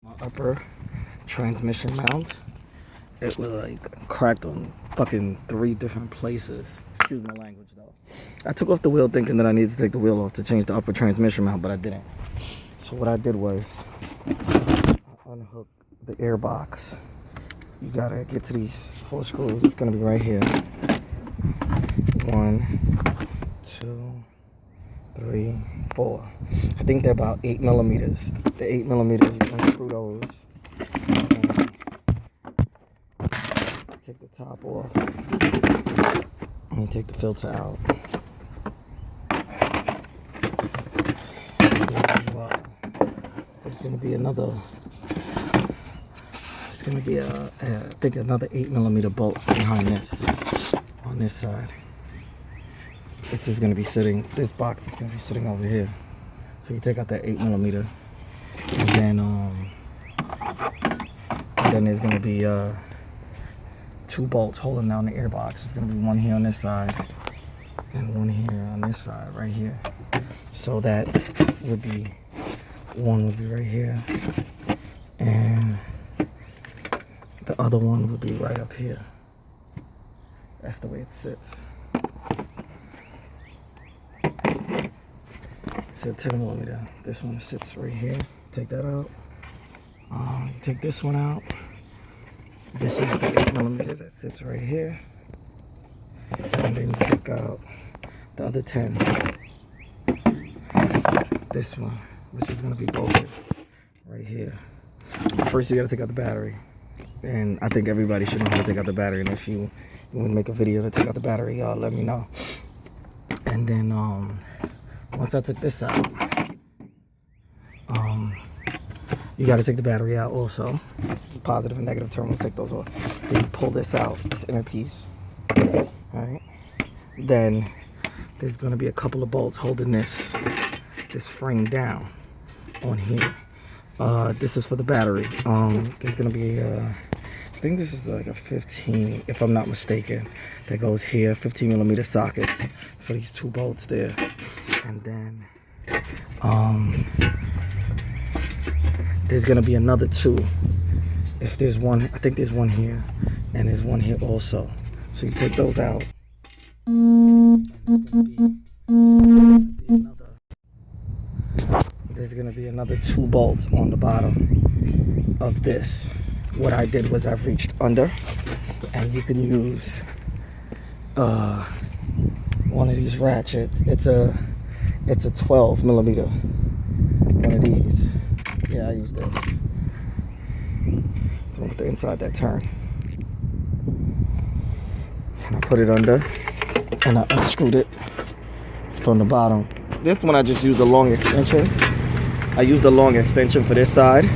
My upper transmission mount, it was like cracked on fucking 3 different places. Excuse my language though. I took off the wheel thinking that I needed to take the wheel off to change the upper transmission mount, but I didn't. So what I did was I unhooked the air box. You gotta get to these 4 screws. It's gonna be right here. 1, 2, 3, 4. I think they're about 8 millimeters. The 8 millimeters, you unscrew those. And take the top off. And take the filter out. There's gonna be another. It's gonna be I think another 8 millimeter bolt behind this on this side. This is gonna be sitting. This box is gonna be sitting over here. So you take out that 8 millimeter, and then there's gonna be 2 bolts holding down the air box. It's gonna be one here on this side and one here on this side, right here. So that would be one would be right here, and the other one would be right up here. That's the way it sits. It's a 10 millimeter. This one sits right here. Take that out. You take this one out. This is the 8 millimeters that sits right here. And then you take out the other 10. This one, which is going to be bolted right here. First, you got to take out the battery. And I think everybody should know how to take out the battery. And if you want to make a video to take out the battery, let me know. And then once I took this out, you got to take the battery out also. Positive and negative terminals, take those off. Then you pull this out, this inner piece. All right. Then there's going to be a couple of bolts holding this frame down on here. This is for the battery. There's going to be I think this is like a 15, if I'm not mistaken, that goes here. 15 millimeter sockets for these 2 bolts there. And then there's gonna be another 2. If there's one, I think there's one here, and there's one here also. So you take those out, and there's gonna be another 2 bolts on the bottom of this. What I did was I've reached under, and you can use one of these ratchets. It's a 12 millimeter, one of these. Yeah, I use this. So with the inside that turn, and I put it under, and I unscrewed it from the bottom. This one I just used a long extension. I used a long extension for this side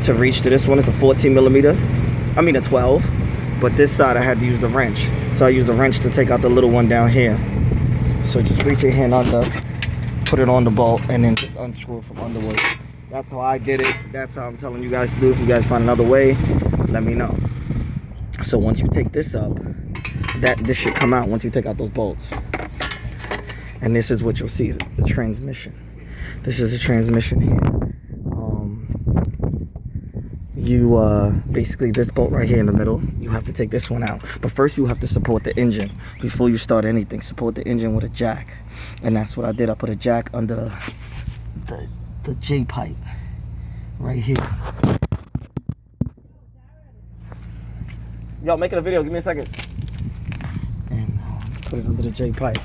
to reach to this one. It's a 14 millimeter. I mean a 12. But this side I had to use the wrench. So I used the wrench to take out the little one down here. So just reach your hand under, put it on the bolt, and then just unscrew it from underwood. That's how I did it. That's how I'm telling you guys to do. If you guys find another way, let me know. So once you take this up, this should come out once you take out those bolts. And this is what you'll see, the transmission. This is the transmission here. Basically this bolt right here in the middle, you have to take this one out. But first you have to support the engine before you start anything. Support the engine with a jack. And that's what I did. I put a jack under the J pipe right here. Yo, making a video, give me a second. And put it under the J pipe.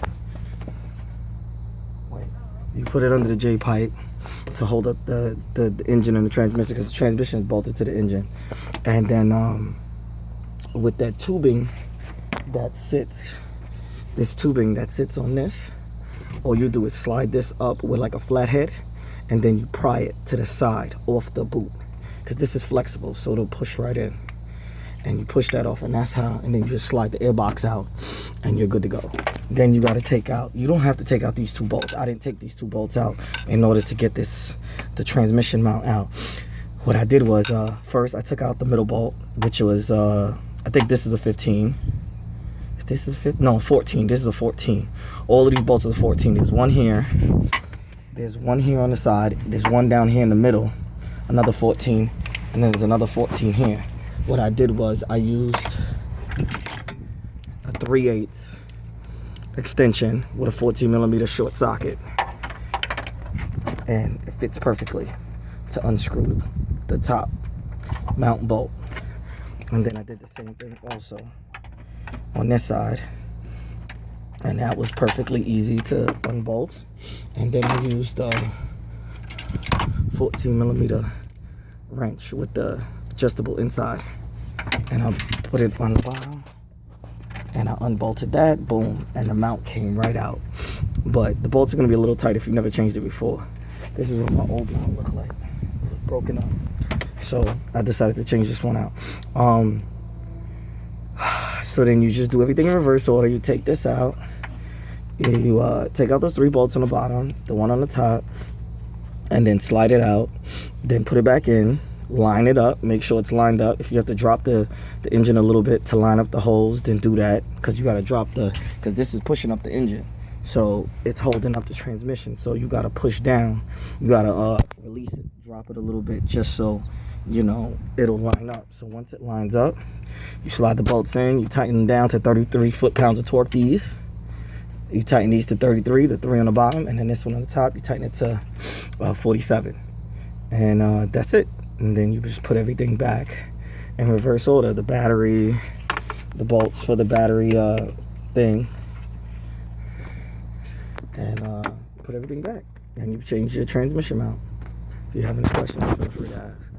Wait, you put it under the J pipe to hold up the engine and the transmission, because the transmission is bolted to the engine. And then with that tubing that sits, this tubing that sits on this, all you do is slide this up with like a flathead, and then you pry it to the side off the boot, because this is flexible, so it'll push right in. And you push that off, and that's how, and then you just slide the air box out, and you're good to go. Then you got to take out, you don't have to take out these 2 bolts. I didn't take these 2 bolts out in order to get the transmission mount out. What I did was, first I took out the middle bolt, which was, I think this is a 15. This is 15, no, 14. This is a 14. All of these bolts are 14. There's one here. There's one here on the side. There's one down here in the middle. another 14, and then there's another 14 here. What I did was I used a 3/8 extension with a 14 millimeter short socket, and it fits perfectly to unscrew the top mount bolt. And then I did the same thing also on this side, and that was perfectly easy to unbolt. And then I used a 14 millimeter wrench with the adjustable inside, and I put it on the bottom, and I unbolted that, boom, and the mount came right out. But the bolts are going to be a little tight if you've never changed it before. This is what my old mount looked like. It was broken up, so I decided to change this one out. So then you just do everything in reverse order. You take this out, you take out those 3 bolts on the bottom, the one on the top, and then slide it out, then put it back in, line it up, make sure it's lined up. If you have to drop the engine a little bit to line up the holes, then do that, because you got to drop because this is pushing up the engine, so it's holding up the transmission, so you got to push down, you got to release it, drop it a little bit, just so you know it'll line up. So once it lines up, you slide the bolts in, you tighten them down to 33 foot-pounds of torque. You tighten these to 33, the 3 on the bottom, and then this one on the top, you tighten it to 47. And that's it. And then you just put everything back in reverse order. The battery, the bolts for the battery thing, and put everything back. And you've changed your transmission mount. If you have any questions, feel free to ask.